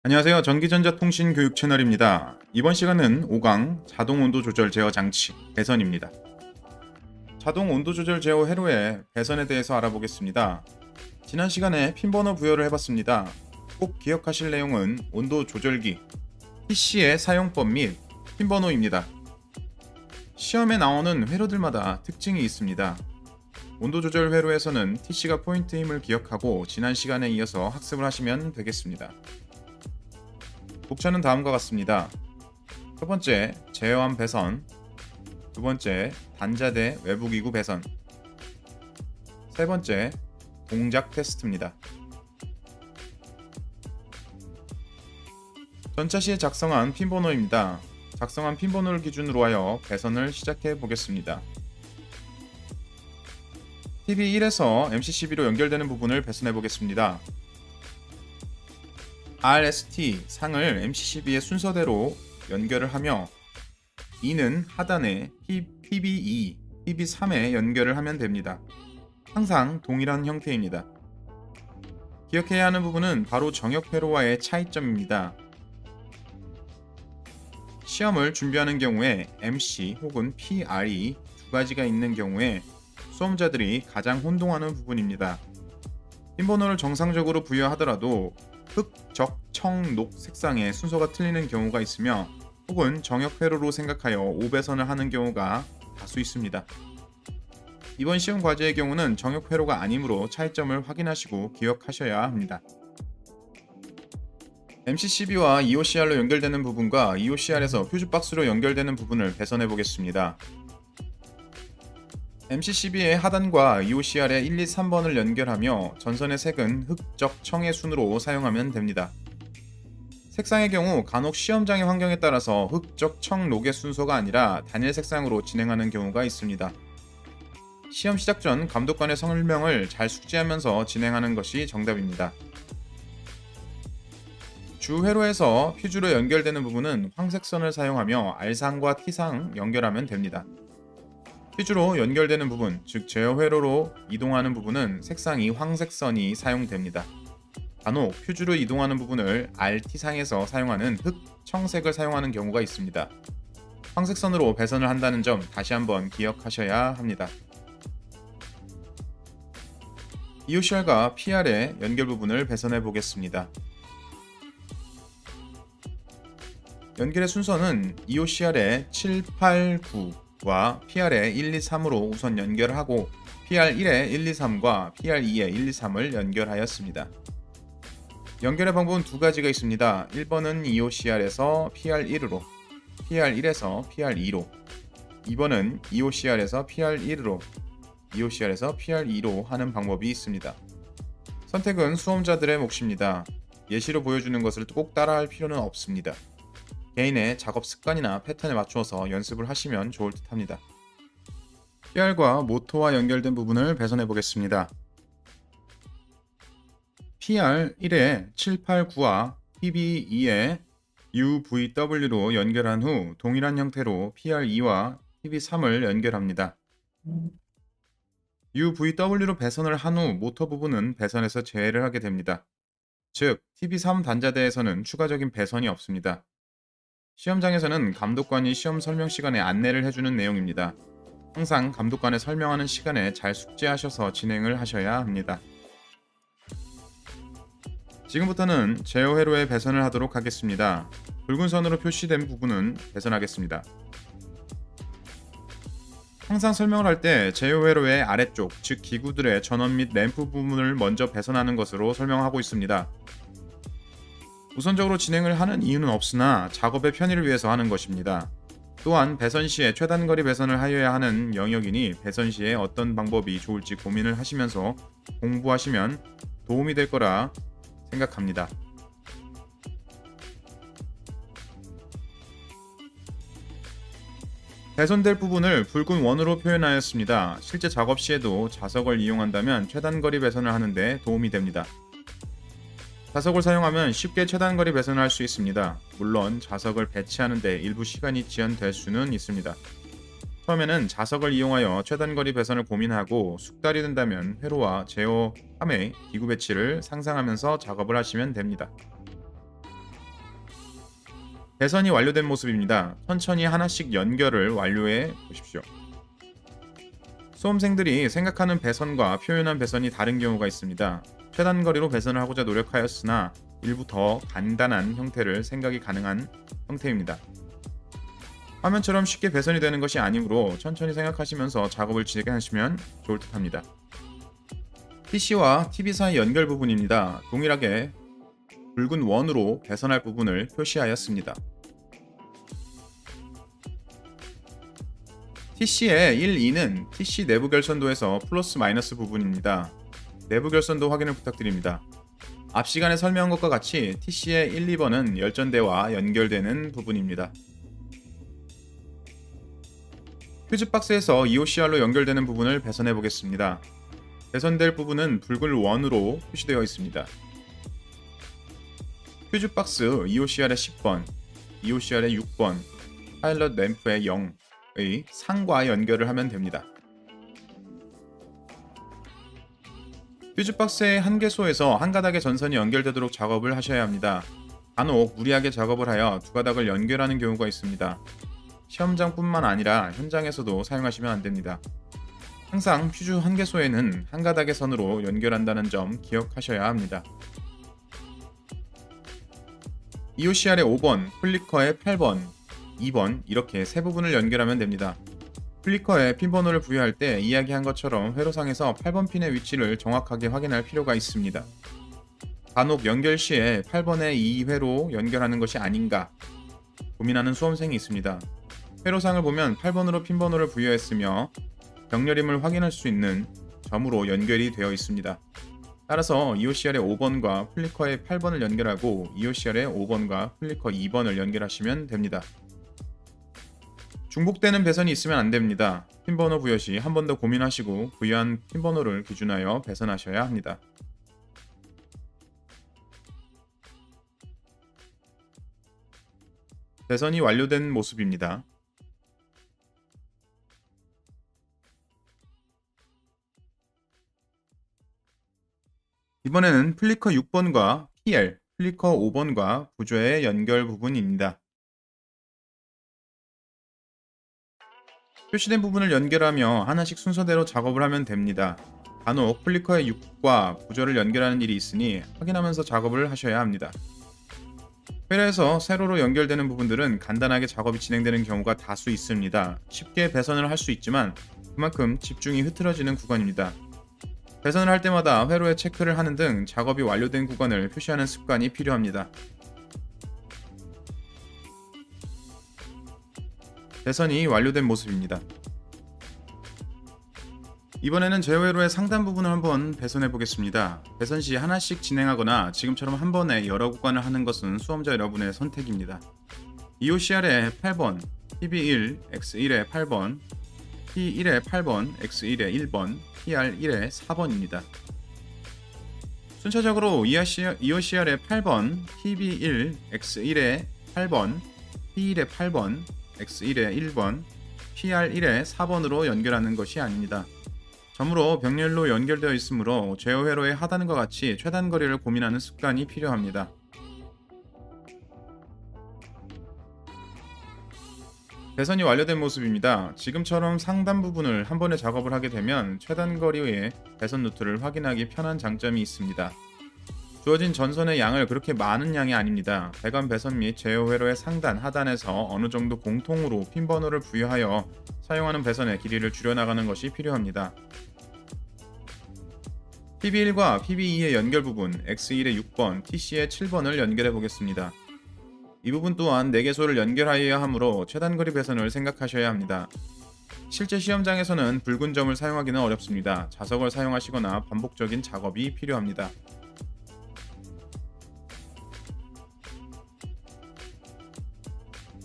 안녕하세요. 전기전자통신 교육 채널입니다. 이번 시간은 5강 자동 온도 조절 제어 장치 배선입니다. 자동 온도 조절 제어 회로의 배선에 대해서 알아보겠습니다. 지난 시간에 핀 번호 부여를 해봤습니다. 꼭 기억하실 내용은 온도 조절기, PC의 사용법 및 핀 번호입니다. 시험에 나오는 회로들마다 특징이 있습니다. 온도 조절 회로에서는 TC가 포인트임을 기억하고 지난 시간에 이어서 학습을 하시면 되겠습니다. 복차는 다음과 같습니다. 첫 번째, 제어함 배선. 두 번째, 단자대 외부기구 배선. 세 번째, 동작 테스트입니다. 전차 시에 작성한 핀 번호입니다. 작성한 핀 번호를 기준으로 하여 배선을 시작해 보겠습니다. TV1에서 MC12로 연결되는 부분을 배선해 보겠습니다. RST 상을 MC12의 순서대로 연결을 하며 E는 하단에 PB2, PB3에 연결을 하면 됩니다. 항상 동일한 형태입니다. 기억해야 하는 부분은 바로 정역 회로와의 차이점입니다. 시험을 준비하는 경우에 MC 혹은 PR이 두 가지가 있는 경우에 수험자들이 가장 혼동하는 부분입니다. 핀 번호를 정상적으로 부여하더라도 흑, 적, 청, 녹 색상의 순서가 틀리는 경우가 있으며 혹은 정역 회로로 생각하여 오배선을 하는 경우가 다수 있습니다. 이번 시험 과제의 경우는 정역 회로가 아니므로 차이점을 확인하시고 기억하셔야 합니다. MC12와 EOCR로 연결되는 부분과 EOCR에서 퓨즈박스로 연결되는 부분을 배선해 보겠습니다. MC12의 하단과 EOCR의 1, 2, 3번을 연결하며 전선의 색은 흑적 청의 순으로 사용하면 됩니다. 색상의 경우 간혹 시험장의 환경에 따라서 흑적 청 녹의 순서가 아니라 단일 색상으로 진행하는 경우가 있습니다. 시험 시작 전 감독관의 설명을 잘 숙지하면서 진행하는 것이 정답입니다. 주 회로에서 퓨즈로 연결되는 부분은 황색선을 사용하며 R상과 T상 연결하면 됩니다. 퓨즈로 연결되는 부분, 즉 제어 회로로 이동하는 부분은 색상이 황색선이 사용됩니다. 간혹 퓨즈로 이동하는 부분을 RT상에서 사용하는 흑, 청색을 사용하는 경우가 있습니다. 황색선으로 배선을 한다는 점 다시 한번 기억하셔야 합니다. EOCR과 PR의 연결 부분을 배선해 보겠습니다. 연결의 순서는 EOCR의 7, 8, 9와 PR의 1, 2, 3으로 우선 연결하고 PR1의 1, 2, 3과 PR2의 1, 2, 3을 연결하였습니다. 연결의 방법은 두 가지가 있습니다. 1번은 EOCR에서 PR1으로, PR1에서 PR2로, 2번은 EOCR에서 PR1으로, EOCR에서 PR2로 하는 방법이 있습니다. 선택은 수험자들의 몫입니다. 예시로 보여주는 것을 꼭 따라할 필요는 없습니다. 개인의 작업 습관이나 패턴에 맞추어서 연습을 하시면 좋을 듯 합니다. PR과 모터와 연결된 부분을 배선해 보겠습니다. PR1의 789와 PB2의 UVW로 연결한 후 동일한 형태로 PR2와 PB3을 연결합니다. UVW로 배선을 한 후 모터 부분은 배선에서 제외를 하게 됩니다. 즉, TB3 단자대에서는 추가적인 배선이 없습니다. 시험장에서는 감독관이 시험 설명 시간에 안내를 해주는 내용입니다. 항상 감독관의 설명하는 시간에 잘 숙지하셔서 진행을 하셔야 합니다. 지금부터는 제어 회로에 배선을 하도록 하겠습니다. 붉은 선으로 표시된 부분은 배선하겠습니다. 항상 설명을 할 때 제어 회로의 아래쪽, 즉 기구들의 전원 및 램프 부분을 먼저 배선하는 것으로 설명하고 있습니다. 우선적으로 진행을 하는 이유는 없으나 작업의 편의를 위해서 하는 것입니다. 또한 배선 시에 최단거리 배선을 하여야 하는 영역이니 배선 시에 어떤 방법이 좋을지 고민을 하시면서 공부하시면 도움이 될 거라 생각합니다. 배선될 부분을 붉은 원으로 표현하였습니다. 실제 작업 시에도 자석을 이용한다면 최단거리 배선을 하는데 도움이 됩니다. 자석을 사용하면 쉽게 최단거리 배선을 할 수 있습니다. 물론 자석을 배치하는 데 일부 시간이 지연될 수는 있습니다. 처음에는 자석을 이용하여 최단거리 배선을 고민하고 숙달이 된다면 회로와 제어함의 기구 배치를 상상하면서 작업을 하시면 됩니다. 배선이 완료된 모습입니다. 천천히 하나씩 연결을 완료해 보십시오. 수험생들이 생각하는 배선과 표현한 배선이 다른 경우가 있습니다. 최단 거리로 배선을 하고자 노력하였으나 일부 더 간단한 형태를 생각이 가능한 형태입니다. 화면처럼 쉽게 배선이 되는 것이 아니므로 천천히 생각하시면서 작업을 진행하시면 좋을 듯 합니다. PC와 TV 사이 연결 부분입니다. 동일하게 붉은 원으로 배선할 부분을 표시하였습니다. TC의 1, 2는 TC 내부 결선도에서 플러스 마이너스 부분입니다. 내부 결선도 확인을 부탁드립니다. 앞 시간에 설명한 것과 같이 TC의 1, 2번은 열전대와 연결되는 부분입니다. 퓨즈박스에서 EOCR로 연결되는 부분을 배선해 보겠습니다. 배선될 부분은 붉은 원으로 표시되어 있습니다. 퓨즈박스 EOCR의 10번, EOCR의 6번, 파일럿 램프의 0의 상과 연결을 하면 됩니다. 퓨즈박스의 한 개소에서 한 가닥의 전선이 연결되도록 작업을 하셔야 합니다. 간혹 무리하게 작업을 하여 두 가닥을 연결하는 경우가 있습니다. 시험장뿐만 아니라 현장에서도 사용하시면 안됩니다. 항상 퓨즈 한 개소에는 한 가닥의 선으로 연결한다는 점 기억하셔야 합니다. EOCR의 5번, 플리커의 8번, 2번 이렇게 세 부분을 연결하면 됩니다. 플리커에 핀 번호를 부여할 때 이야기한 것처럼 회로상에서 8번 핀의 위치를 정확하게 확인할 필요가 있습니다. 간혹 연결 시에 8번에 2회로 연결하는 것이 아닌가 고민하는 수험생이 있습니다. 회로상을 보면 8번으로 핀 번호를 부여했으며 병렬임을 확인할 수 있는 점으로 연결이 되어 있습니다. 따라서 EOCR의 5번과 플리커의 8번을 연결하고 EOCR의 5번과 플리커 2번을 연결하시면 됩니다. 중복되는 배선이 있으면 안됩니다. 핀번호 부여 시 한 번 더 고민하시고 부여한 핀번호를 기준하여 배선하셔야 합니다. 배선이 완료된 모습입니다. 이번에는 플리커 6번과 PL, 플리커 5번과 부조의 연결 부분입니다. 표시된 부분을 연결하며 하나씩 순서대로 작업을 하면 됩니다. 간혹 플리커의 6과 부조를 연결하는 일이 있으니 확인하면서 작업을 하셔야 합니다. 회로에서 세로로 연결되는 부분들은 간단하게 작업이 진행되는 경우가 다수 있습니다. 쉽게 배선을 할 수 있지만 그만큼 집중이 흐트러지는 구간입니다. 배선을 할 때마다 회로에 체크를 하는 등 작업이 완료된 구간을 표시하는 습관이 필요합니다. 배선이 완료된 모습입니다. 이번에는 제어회로의 상단 부분을 한번 배선해 보겠습니다. 배선 시 하나씩 진행하거나 지금처럼 한 번에 여러 구간을 하는 것은 수험자 여러분의 선택입니다. EOCR의 8번, PB1, X1의 8번, P1의 8번, X1의 1번, PR1의 4번입니다. 순차적으로 EOCR의 8번, PB1, X1의 8번, P1의 8번, X1의 1번, PR1의 4번으로 연결하는 것이 아닙니다. 점으로 병렬로 연결되어 있으므로 제어회로의 하단과 같이 최단 거리를 고민하는 습관이 필요합니다. 배선이 완료된 모습입니다. 지금처럼 상단 부분을 한 번에 작업을 하게 되면 최단 거리의 배선 루트를 확인하기 편한 장점이 있습니다. 주어진 전선의 양을 그렇게 많은 양이 아닙니다. 배관 배선 및 제어회로의 상단, 하단에서 어느 정도 공통으로 핀 번호를 부여하여 사용하는 배선의 길이를 줄여나가는 것이 필요합니다. PB1과 PB2의 연결 부분, X1의 6번, TC의 7번을 연결해 보겠습니다. 이 부분 또한 4개소를 연결하여야 하므로 최단거리 배선을 생각하셔야 합니다. 실제 시험장에서는 붉은 점을 사용하기는 어렵습니다. 자석을 사용하시거나 반복적인 작업이 필요합니다.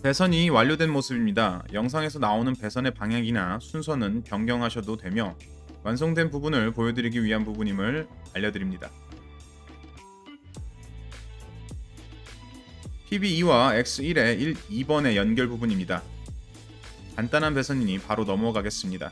배선이 완료된 모습입니다. 영상에서 나오는 배선의 방향이나 순서는 변경하셔도 되며 완성된 부분을 보여드리기 위한 부분임을 알려드립니다. PB2와 X1의 2번의 연결 부분입니다. 간단한 배선이니 바로 넘어가겠습니다.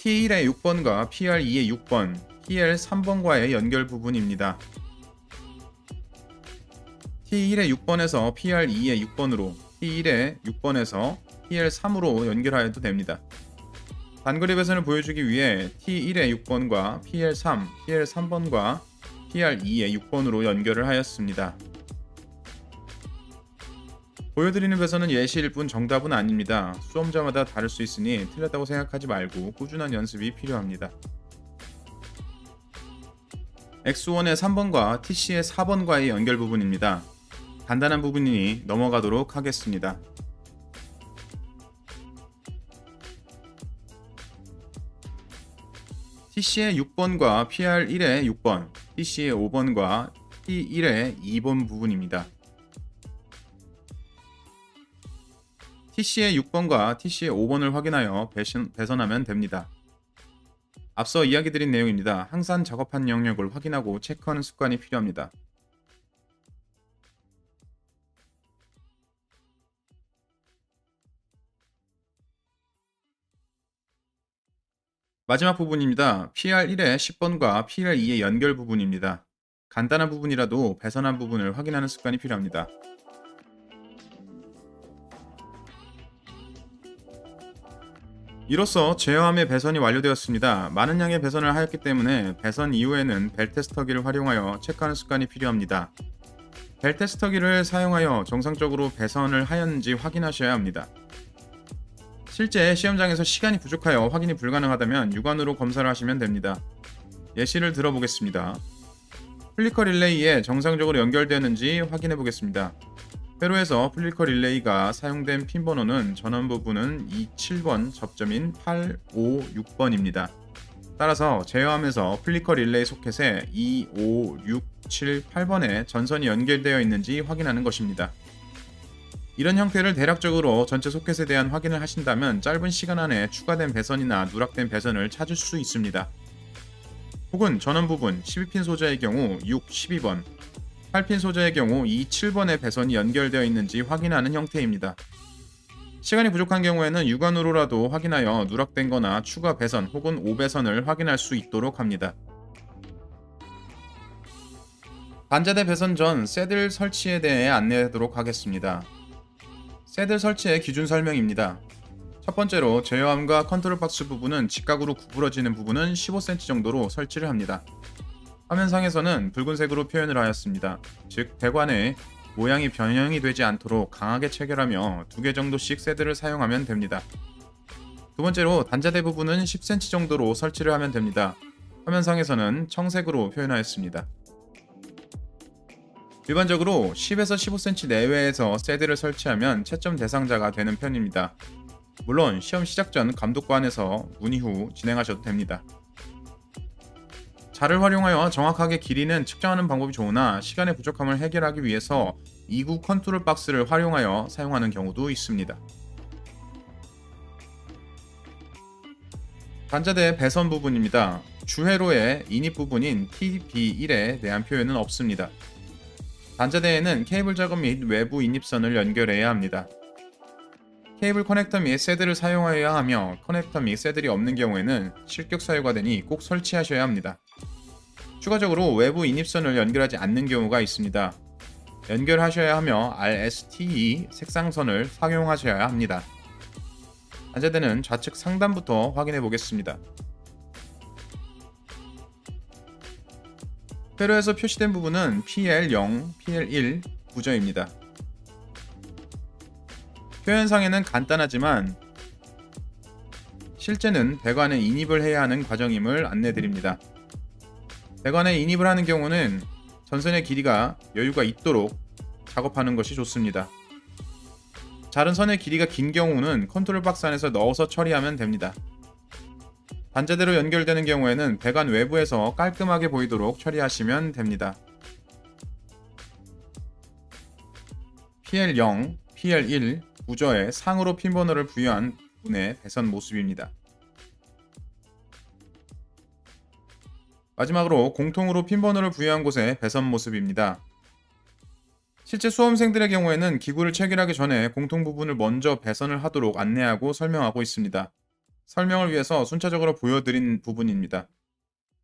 T1의 6번과 PR2의 6번, TL3번과의 연결 부분입니다. T1의 6번에서 PR2의 6번으로, T1의 6번에서 TL3으로 연결하여도 됩니다. 단거리 배선을 보여주기 위해 T1의 6번과 PL3, PL3번과 PR2의 6번으로 연결을 하였습니다. 보여드리는 배선은 예시일 뿐 정답은 아닙니다. 수험자마다 다를 수 있으니 틀렸다고 생각하지 말고 꾸준한 연습이 필요합니다. X1의 3번과 TC의 4번과의 연결 부분입니다. 간단한 부분이니 넘어가도록 하겠습니다. TC의 6번과 PR1의 6번, TC의 5번과 T1의 2번 부분입니다. TC의 6번과 TC의 5번을 확인하여 배선하면 됩니다. 앞서 이야기 드린 내용입니다. 항상 작업한 영역을 확인하고 체크하는 습관이 필요합니다. 마지막 부분입니다. PR1의 10번과 PR2의 연결 부분입니다. 간단한 부분이라도 배선한 부분을 확인하는 습관이 필요합니다. 이로써 제어함의 배선이 완료되었습니다. 많은 양의 배선을 하였기 때문에 배선 이후에는 벨테스터기를 활용하여 체크하는 습관이 필요합니다. 벨테스터기를 사용하여 정상적으로 배선을 하였는지 확인하셔야 합니다. 실제 시험장에서 시간이 부족하여 확인이 불가능하다면 육안으로 검사를 하시면 됩니다. 예시를 들어보겠습니다. 플리커 릴레이에 정상적으로 연결되었는지 확인해 보겠습니다. 회로에서 플리커 릴레이가 사용된 핀 번호는 전원 부분은 27번 접점인 856번입니다. 따라서 제어함에서 플리커 릴레이 소켓에 2, 5, 6, 7, 8번에 전선이 연결되어 있는지 확인하는 것입니다. 이런 형태를 대략적으로 전체 소켓에 대한 확인을 하신다면 짧은 시간 안에 추가된 배선이나 누락된 배선을 찾을 수 있습니다. 혹은 전원 부분 12핀 소자의 경우 6, 12번, 8핀 소자의 경우 2, 7번의 배선이 연결되어 있는지 확인하는 형태입니다. 시간이 부족한 경우에는 육안으로라도 확인하여 누락된 거나 추가 배선 혹은 오배선을 확인할 수 있도록 합니다. 반자대 배선 전 새들 설치에 대해 안내하도록 하겠습니다. 새들 설치의 기준 설명입니다. 첫 번째로 제어함과 컨트롤 박스 부분은 직각으로 구부러지는 부분은 15cm 정도로 설치를 합니다. 화면상에서는 붉은색으로 표현을 하였습니다. 즉 배관에 모양이 변형이 되지 않도록 강하게 체결하며 2개 정도씩 새들을 사용하면 됩니다. 두 번째로 단자대 부분은 10cm 정도로 설치를 하면 됩니다. 화면상에서는 청색으로 표현하였습니다. 일반적으로 10에서 15cm 내외에서 새들을 설치하면 채점 대상자가 되는 편입니다. 물론 시험 시작 전 감독관에서 문의 후 진행하셔도 됩니다. 자를 활용하여 정확하게 길이는 측정하는 방법이 좋으나 시간의 부족함을 해결하기 위해서 2구 컨트롤 박스를 활용하여 사용하는 경우도 있습니다. 단자대 배선 부분입니다. 주회로의 인입 부분인 TB1에 대한 표현은 없습니다. 단자대에는 케이블 작업 및 외부 인입선을 연결해야 합니다. 케이블 커넥터 및 새들을 사용하여야 하며 커넥터 및 새들이 없는 경우에는 실격 사유가 되니 꼭 설치하셔야 합니다. 추가적으로 외부 인입선을 연결하지 않는 경우가 있습니다. 연결하셔야 하며 RSTE 색상선을 사용하셔야 합니다. 단자대는 좌측 상단부터 확인해 보겠습니다. 회로에서 표시된 부분은 PL0, PL1 구조입니다. 표현상에는 간단하지만 실제는 배관에 인입을 해야 하는 과정임을 안내드립니다. 배관에 인입을 하는 경우는 전선의 길이가 여유가 있도록 작업하는 것이 좋습니다. 자른 선의 길이가 긴 경우는 컨트롤 박스 안에서 넣어서 처리하면 됩니다. 단자대로 연결되는 경우에는 배관 외부에서 깔끔하게 보이도록 처리하시면 됩니다. PL0, PL1 구조에 상으로 핀 번호를 부여한 부분의 배선 모습입니다. 마지막으로 공통으로 핀 번호를 부여한 곳의 배선 모습입니다. 실제 수험생들의 경우에는 기구를 체결하기 전에 공통 부분을 먼저 배선을 하도록 안내하고 설명하고 있습니다. 설명을 위해서 순차적으로 보여드린 부분입니다.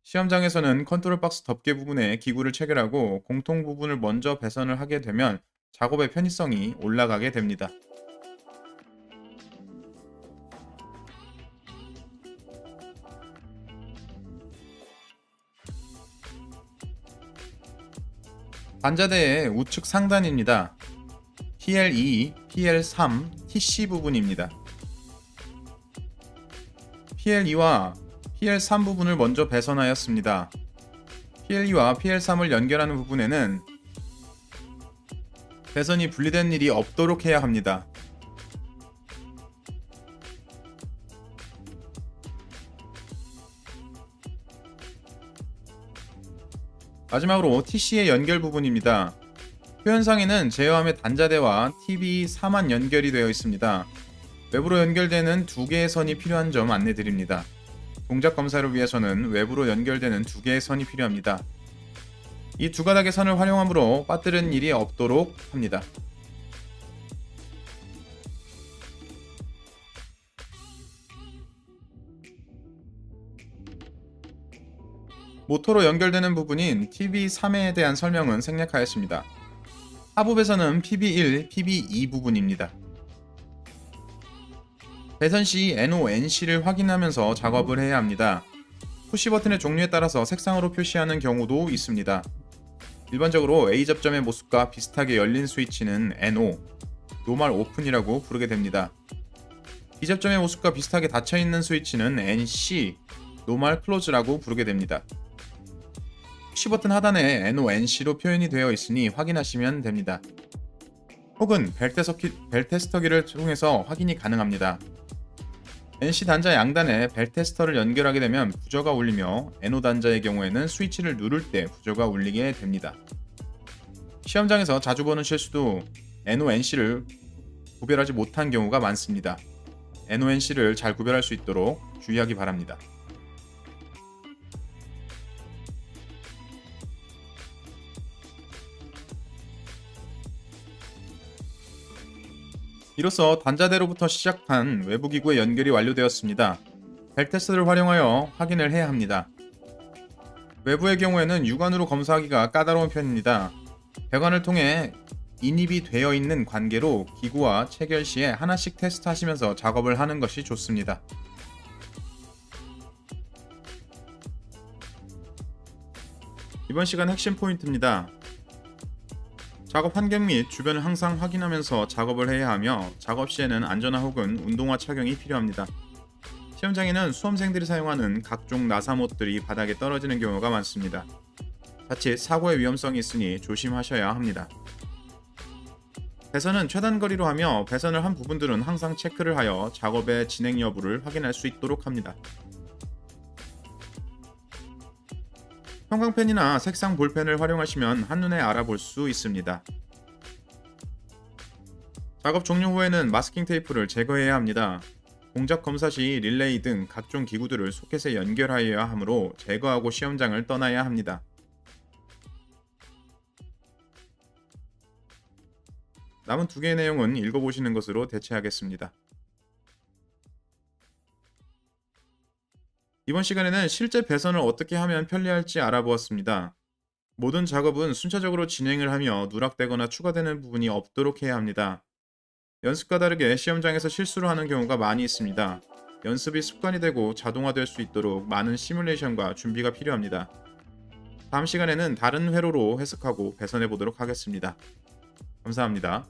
시험장에서는 컨트롤 박스 덮개 부분에 기구를 체결하고 공통 부분을 먼저 배선을 하게 되면 작업의 편의성이 올라가게 됩니다. 단자대의 우측 상단입니다. PL2, PL3, TC 부분입니다. PL2와 PL3 부분을 먼저 배선하였습니다. PL2와 PL3을 연결하는 부분에는 배선이 분리된 일이 없도록 해야 합니다. 마지막으로 TC의 연결 부분입니다. 표현상에는 제어함의 단자대와 TV4만 연결이 되어 있습니다. 외부로 연결되는 두 개의 선이 필요한 점 안내드립니다. 동작 검사를 위해서는 외부로 연결되는 두 개의 선이 필요합니다. 이 두 가닥의 선을 활용함으로 빠뜨리는 일이 없도록 합니다. 모터로 연결되는 부분인 TV3에 대한 설명은 생략하였습니다. 하부 배선은 PB1, PB2 부분입니다. 배선 시 NO, NC를 확인하면서 작업을 해야 합니다. 푸시 버튼의 종류에 따라서 색상으로 표시하는 경우도 있습니다. 일반적으로 A 접점의 모습과 비슷하게 열린 스위치는 NO, 노멀 오픈이라고 부르게 됩니다. B 접점의 모습과 비슷하게 닫혀있는 스위치는 NC, 노멀 클로즈라고 부르게 됩니다. 푸시 버튼 하단에 NO, NC로 표현이 되어 있으니 확인하시면 됩니다. 혹은 벨 테스터기를 통해서 확인이 가능합니다. NC 단자 양단에 벨 테스터를 연결하게 되면 부저가 울리며 NO 단자의 경우에는 스위치를 누를 때 부저가 울리게 됩니다. 시험장에서 자주 보는 실수도 NO, NC를 구별하지 못한 경우가 많습니다. NO, NC를 잘 구별할 수 있도록 주의하기 바랍니다. 이로써 단자대로부터 시작한 외부 기구의 연결이 완료되었습니다. 벨 테스트를 활용하여 확인을 해야 합니다. 외부의 경우에는 육안으로 검사하기가 까다로운 편입니다. 배관을 통해 인입이 되어 있는 관계로 기구와 체결 시에 하나씩 테스트하시면서 작업을 하는 것이 좋습니다. 이번 시간 핵심 포인트입니다. 작업 환경 및 주변을 항상 확인하면서 작업을 해야 하며 작업 시에는 안전화 혹은 운동화 착용이 필요합니다. 시험장에는 수험생들이 사용하는 각종 나사못들이 바닥에 떨어지는 경우가 많습니다. 자칫 사고의 위험성이 있으니 조심하셔야 합니다. 배선은 최단 거리로 하며 배선을 한 부분들은 항상 체크를 하여 작업의 진행 여부를 확인할 수 있도록 합니다. 형광펜이나 색상 볼펜을 활용하시면 한눈에 알아볼 수 있습니다. 작업 종료 후에는 마스킹 테이프를 제거해야 합니다. 공작 검사 시 릴레이 등 각종 기구들을 소켓에 연결하여야 하므로 제거하고 시험장을 떠나야 합니다. 남은 두 개의 내용은 읽어보시는 것으로 대체하겠습니다. 이번 시간에는 실제 배선을 어떻게 하면 편리할지 알아보았습니다. 모든 작업은 순차적으로 진행을 하며 누락되거나 추가되는 부분이 없도록 해야 합니다. 연습과 다르게 시험장에서 실수를 하는 경우가 많이 있습니다. 연습이 습관이 되고 자동화될 수 있도록 많은 시뮬레이션과 준비가 필요합니다. 다음 시간에는 다른 회로로 해석하고 배선해 보도록 하겠습니다. 감사합니다.